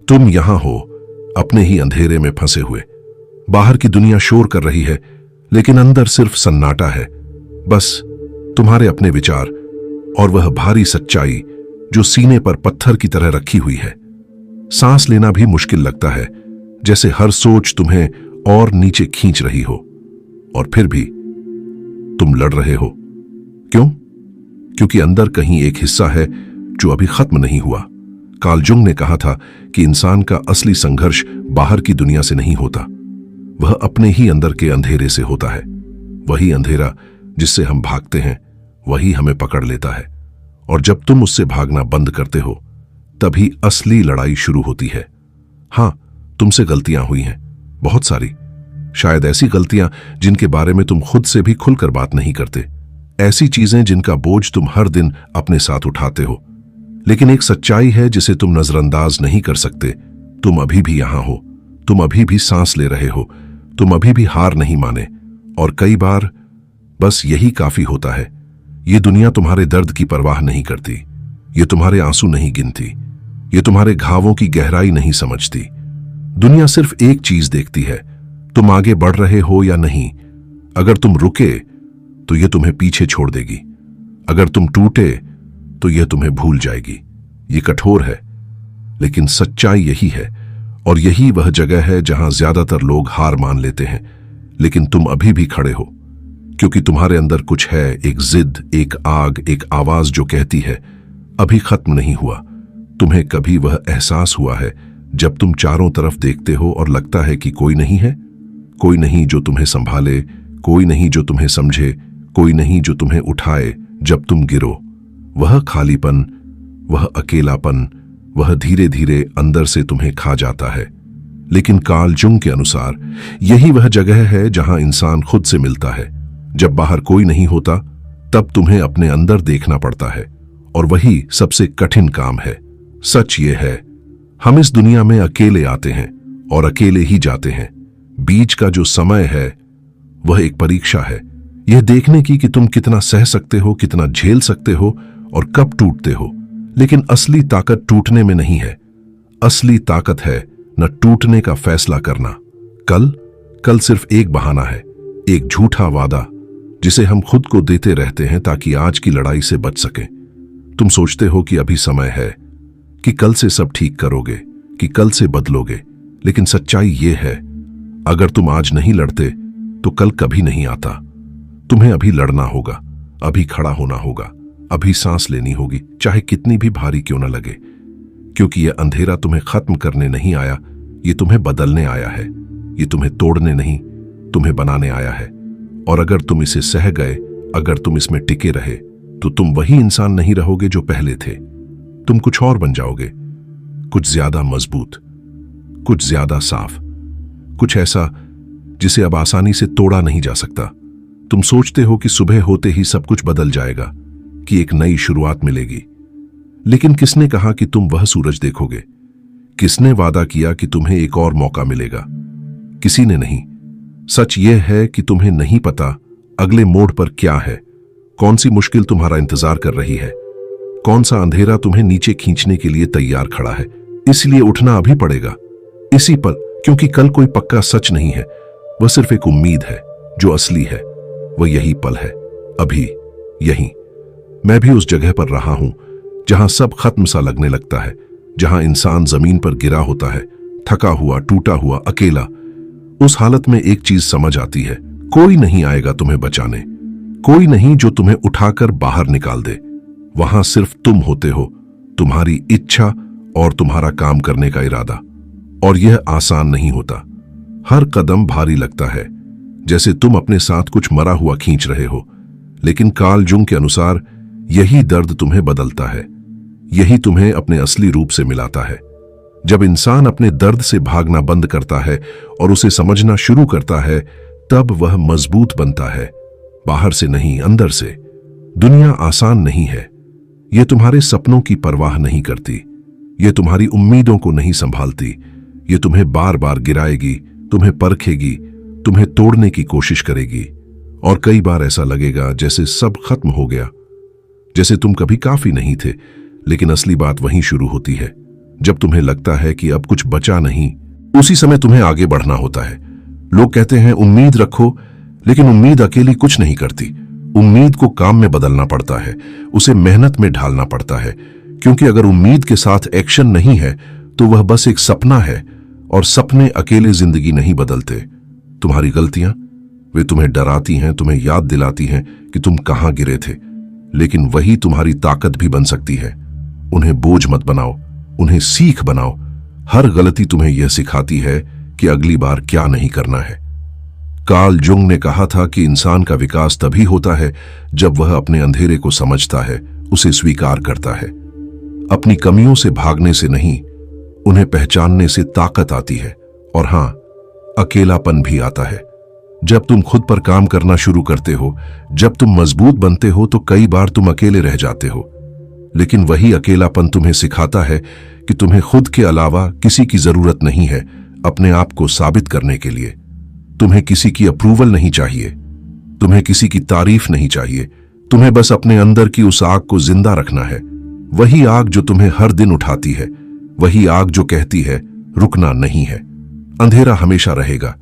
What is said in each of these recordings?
तुम यहां हो, अपने ही अंधेरे में फंसे हुए। बाहर की दुनिया शोर कर रही है, लेकिन अंदर सिर्फ सन्नाटा है। बस तुम्हारे अपने विचार और वह भारी सच्चाई जो सीने पर पत्थर की तरह रखी हुई है। सांस लेना भी मुश्किल लगता है, जैसे हर सोच तुम्हें और नीचे खींच रही हो। और फिर भी तुम लड़ रहे हो। क्यों? क्योंकि अंदर कहीं एक हिस्सा है जो अभी खत्म नहीं हुआ। कार्ल जुंग ने कहा था कि इंसान का असली संघर्ष बाहर की दुनिया से नहीं होता, वह अपने ही अंदर के अंधेरे से होता है। वही अंधेरा जिससे हम भागते हैं, वही हमें पकड़ लेता है। और जब तुम उससे भागना बंद करते हो, तभी असली लड़ाई शुरू होती है। हां, तुमसे गलतियां हुई हैं, बहुत सारी। शायद ऐसी गलतियां जिनके बारे में तुम खुद से भी खुलकर बात नहीं करते। ऐसी चीजें जिनका बोझ तुम हर दिन अपने साथ उठाते हो। लेकिन एक सच्चाई है जिसे तुम नजरअंदाज नहीं कर सकते। तुम अभी भी यहां हो, तुम अभी भी सांस ले रहे हो, तुम अभी भी हार नहीं माने। और कई बार बस यही काफी होता है। ये दुनिया तुम्हारे दर्द की परवाह नहीं करती, ये तुम्हारे आंसू नहीं गिनती, ये तुम्हारे घावों की गहराई नहीं समझती। दुनिया सिर्फ एक चीज देखती है, तुम आगे बढ़ रहे हो या नहीं। अगर तुम रुके तो यह तुम्हें पीछे छोड़ देगी, अगर तुम टूटे तो यह तुम्हें भूल जाएगी। ये कठोर है, लेकिन सच्चाई यही है। और यही वह जगह है जहां ज्यादातर लोग हार मान लेते हैं। लेकिन तुम अभी भी खड़े हो, क्योंकि तुम्हारे अंदर कुछ है, एक जिद, एक आग, एक आवाज जो कहती है अभी खत्म नहीं हुआ। तुम्हें कभी वह एहसास हुआ है जब तुम चारों तरफ देखते हो और लगता है कि कोई नहीं है? कोई नहीं जो तुम्हें संभाले, कोई नहीं जो तुम्हें समझे, कोई नहीं जो तुम्हें उठाए जब तुम गिरो। वह खालीपन, वह अकेलापन, वह धीरे धीरे अंदर से तुम्हें खा जाता है। लेकिन कार्ल जुंग के अनुसार यही वह जगह है जहां इंसान खुद से मिलता है। जब बाहर कोई नहीं होता, तब तुम्हें अपने अंदर देखना पड़ता है, और वही सबसे कठिन काम है। सच ये है, हम इस दुनिया में अकेले आते हैं और अकेले ही जाते हैं। बीच का जो समय है वह एक परीक्षा है, यह देखने की कि तुम कितना सह सकते हो, कितना झेल सकते हो और कब टूटते हो। लेकिन असली ताकत टूटने में नहीं है। असली ताकत है न टूटने का फैसला करना। कल सिर्फ एक बहाना है, एक झूठा वादा जिसे हम खुद को देते रहते हैं ताकि आज की लड़ाई से बच सके। तुम सोचते हो कि अभी समय है, कि कल से सब ठीक करोगे, कि कल से बदलोगे। लेकिन सच्चाई ये है, अगर तुम आज नहीं लड़ते तो कल कभी नहीं आता। तुम्हें अभी लड़ना होगा, अभी खड़ा होना होगा, अभी सांस लेनी होगी, चाहे कितनी भी भारी क्यों न लगे। क्योंकि यह अंधेरा तुम्हें खत्म करने नहीं आया, ये तुम्हें बदलने आया है। ये तुम्हें तोड़ने नहीं, तुम्हें बनाने आया है। और अगर तुम इसे सह गए, अगर तुम इसमें टिके रहे, तो तुम वही इंसान नहीं रहोगे जो पहले थे। तुम कुछ और बन जाओगे, कुछ ज्यादा मजबूत, कुछ ज्यादा साफ, कुछ ऐसा जिसे अब आसानी से तोड़ा नहीं जा सकता। तुम सोचते हो कि सुबह होते ही सब कुछ बदल जाएगा, कि एक नई शुरुआत मिलेगी। लेकिन किसने कहा कि तुम वह सूरज देखोगे? किसने वादा किया कि तुम्हें एक और मौका मिलेगा? किसी ने नहीं। सच यह है कि तुम्हें नहीं पता अगले मोड़ पर क्या है, कौन सी मुश्किल तुम्हारा इंतजार कर रही है, कौन सा अंधेरा तुम्हें नीचे खींचने के लिए तैयार खड़ा है। इसलिए उठना अभी पड़ेगा, इसी पल, क्योंकि कल कोई पक्का सच नहीं है, वह सिर्फ एक उम्मीद है जो असली है। वह यही पल है, अभी, यही। मैं भी उस जगह पर रहा हूं जहां सब खत्म सा लगने लगता है, जहां इंसान जमीन पर गिरा होता है, थका हुआ, टूटा हुआ, अकेला। उस हालत में एक चीज समझ आती है, कोई नहीं आएगा तुम्हें बचाने, कोई नहीं जो तुम्हें उठाकर बाहर निकाल दे। वहां सिर्फ तुम होते हो, तुम्हारी इच्छा और तुम्हारा काम करने का इरादा। और यह आसान नहीं होता, हर कदम भारी लगता है, जैसे तुम अपने साथ कुछ मरा हुआ खींच रहे हो। लेकिन कार्ल जुंग के अनुसार यही दर्द तुम्हें बदलता है, यही तुम्हें अपने असली रूप से मिलाता है। जब इंसान अपने दर्द से भागना बंद करता है और उसे समझना शुरू करता है, तब वह मजबूत बनता है, बाहर से नहीं, अंदर से। दुनिया आसान नहीं है, यह तुम्हारे सपनों की परवाह नहीं करती, यह तुम्हारी उम्मीदों को नहीं संभालती, यह तुम्हें बार बार गिराएगी, तुम्हें परखेगी, तुम्हें तोड़ने की कोशिश करेगी। और कई बार ऐसा लगेगा जैसे सब खत्म हो गया, जैसे तुम कभी काफी नहीं थे। लेकिन असली बात वहीं शुरू होती है, जब तुम्हें लगता है कि अब कुछ बचा नहीं, उसी समय तुम्हें आगे बढ़ना होता है। लोग कहते हैं उम्मीद रखो, लेकिन उम्मीद अकेली कुछ नहीं करती। उम्मीद को काम में बदलना पड़ता है, उसे मेहनत में ढालना पड़ता है, क्योंकि अगर उम्मीद के साथ एक्शन नहीं है तो वह बस एक सपना है, और सपने अकेले जिंदगी नहीं बदलते। तुम्हारी गलतियां, वे तुम्हें डराती हैं, तुम्हें याद दिलाती हैं कि तुम कहां गिरे थे, लेकिन वही तुम्हारी ताकत भी बन सकती है। उन्हें बोझ मत बनाओ, उन्हें सीख बनाओ। हर गलती तुम्हें यह सिखाती है कि अगली बार क्या नहीं करना है। कार्ल जुंग ने कहा था कि इंसान का विकास तभी होता है जब वह अपने अंधेरे को समझता है, उसे स्वीकार करता है। अपनी कमियों से भागने से नहीं, उन्हें पहचानने से ताकत आती है। और हां, अकेलापन भी आता है। जब तुम खुद पर काम करना शुरू करते हो, जब तुम मजबूत बनते हो, तो कई बार तुम अकेले रह जाते हो। लेकिन वही अकेलापन तुम्हें सिखाता है कि तुम्हें खुद के अलावा किसी की जरूरत नहीं है अपने आप को साबित करने के लिए। तुम्हें किसी की अप्रूवल नहीं चाहिए, तुम्हें किसी की तारीफ नहीं चाहिए। तुम्हें बस अपने अंदर की उस आग को जिंदा रखना है। वही आग जो तुम्हें हर दिन उठाती है, वही आग जो कहती है रुकना नहीं है। अंधेरा हमेशा रहेगा,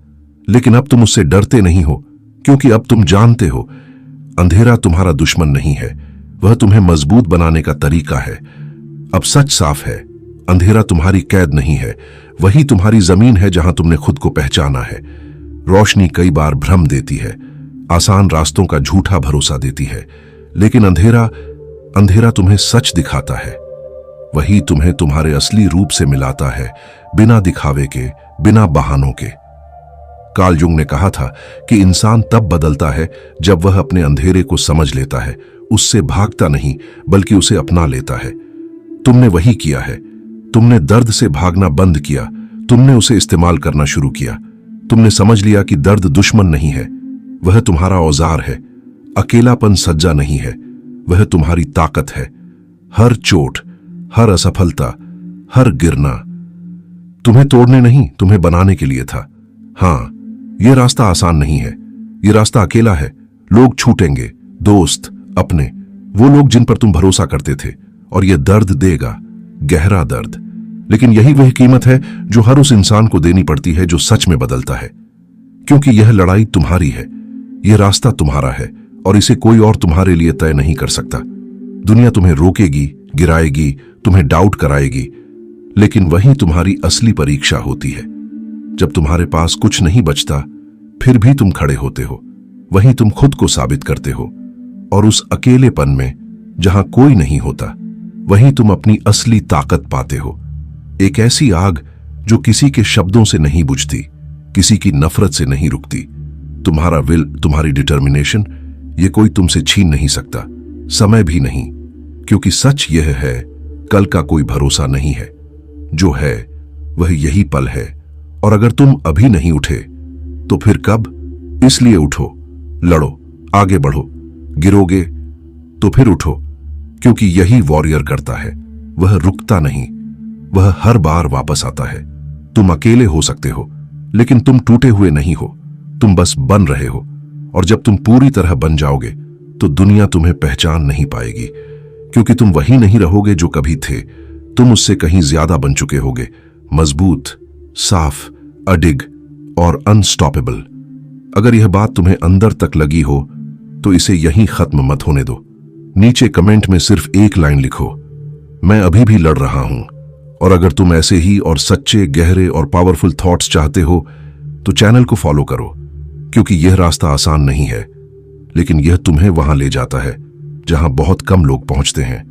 लेकिन अब तुम उससे डरते नहीं हो, क्योंकि अब तुम जानते हो अंधेरा तुम्हारा दुश्मन नहीं है, वह तुम्हें मजबूत बनाने का तरीका है। अब सच साफ है, अंधेरा तुम्हारी कैद नहीं है, वही तुम्हारी जमीन है जहां तुमने खुद को पहचाना है। रोशनी कई बार भ्रम देती है, आसान रास्तों का झूठा भरोसा देती है, लेकिन अंधेरा तुम्हें सच दिखाता है। वही तुम्हें तुम्हारे असली रूप से मिलाता है, बिना दिखावे के, बिना बहानों के। कार्ल जुंग ने कहा था कि इंसान तब बदलता है जब वह अपने अंधेरे को समझ लेता है, उससे भागता नहीं बल्कि उसे अपना लेता है। तुमने वही किया है। तुमने दर्द से भागना बंद किया, तुमने उसे इस्तेमाल करना शुरू किया। तुमने समझ लिया कि दर्द दुश्मन नहीं है, वह तुम्हारा औजार है। अकेलापन सज्जा नहीं है, वह तुम्हारी ताकत है। हर चोट, हर असफलता, हर गिरना तुम्हें तोड़ने नहीं, तुम्हें बनाने के लिए था। हां, यह रास्ता आसान नहीं है, यह रास्ता अकेला है। लोग छूटेंगे, दोस्त, अपने, वो लोग जिन पर तुम भरोसा करते थे, और यह दर्द देगा, गहरा दर्द। लेकिन यही वह कीमत है जो हर उस इंसान को देनी पड़ती है जो सच में बदलता है, क्योंकि यह लड़ाई तुम्हारी है, यह रास्ता तुम्हारा है, और इसे कोई और तुम्हारे लिए तय नहीं कर सकता। दुनिया तुम्हें रोकेगी, गिराएगी, तुम्हें डाउट कराएगी, लेकिन वही तुम्हारी असली परीक्षा होती है। जब तुम्हारे पास कुछ नहीं बचता, फिर भी तुम खड़े होते हो, वहीं तुम खुद को साबित करते हो। और उस अकेलेपन में, जहां कोई नहीं होता, वहीं तुम अपनी असली ताकत पाते हो। एक ऐसी आग जो किसी के शब्दों से नहीं बुझती, किसी की नफरत से नहीं रुकती। तुम्हारा विल, तुम्हारी डिटर्मिनेशन, ये कोई तुमसे छीन नहीं सकता, समय भी नहीं, क्योंकि सच यह है, कल का कोई भरोसा नहीं है। जो है वह यही पल है, और अगर तुम अभी नहीं उठे तो फिर कब? इसलिए उठो, लड़ो, आगे बढ़ो। गिरोगे तो फिर उठो, क्योंकि यही वॉरियर करता है। वह रुकता नहीं, वह हर बार वापस आता है। तुम अकेले हो सकते हो, लेकिन तुम टूटे हुए नहीं हो, तुम बस बन रहे हो। और जब तुम पूरी तरह बन जाओगे तो दुनिया तुम्हें पहचान नहीं पाएगी, क्योंकि तुम वही नहीं रहोगे जो कभी थे। तुम उससे कहीं ज्यादा बन चुके होगे, मजबूत, साफ, अडिग और अनस्टॉपेबल। अगर यह बात तुम्हें अंदर तक लगी हो तो इसे यहीं खत्म मत होने दो। नीचे कमेंट में सिर्फ एक लाइन लिखो, मैं अभी भी लड़ रहा हूं। और अगर तुम ऐसे ही और सच्चे, गहरे और पावरफुल थॉट्स चाहते हो तो चैनल को फॉलो करो, क्योंकि यह रास्ता आसान नहीं है, लेकिन यह तुम्हें वहां ले जाता है जहां बहुत कम लोग पहुंचते हैं।